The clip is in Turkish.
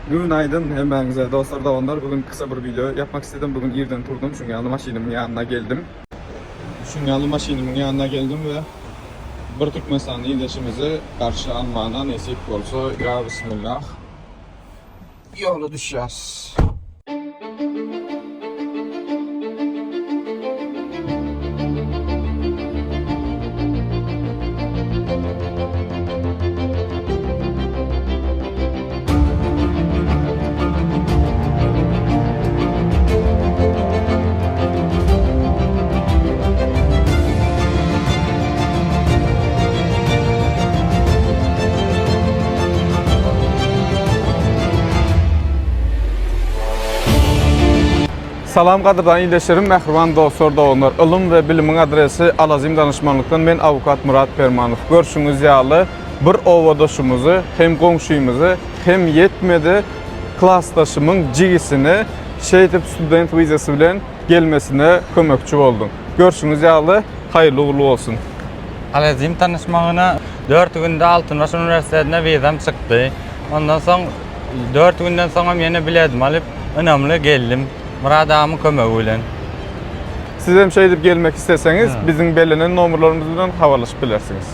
Günaydın hemenize dostlar da onlar. Bugün kısa bir video yapmak istedim. Bugün yerden durdum çünkü yanlı maşinimin yanına geldim. Çünkü yanlı maşinimin yanına geldim ve bir Türkmenistanlı ileşimizi karşı almana nasip olsa ya bismillah. Yolu düşeceğiz. Salam qadırdan iyileşirim, məhriban dostlar da onlar. İlim ve bilimin adresi Alazim Danışmanlıktan ben avukat Murat Permanov. Görüşünüz yalı bir ovadaşımızı, hem komşuyumuzu, hem yetmedi klassdaşımın cigisini şeytip student vizesi bilen gelmesine kömekçi oldum. Görüşünüz yalı, hayırlı uğurlu olsun. Alazim tanışmağına 4 günde Altınbaş Üniversitesi'ne vizem çıktı. Ondan sonra 4 günden sonra yine biletim alıp önemli geldim. Murat ağamın kömeğiyle. Siz hem şey edip gelmek isteseniz bizim belirlenen numaralarımızdan havalaşıp bilirsiniz.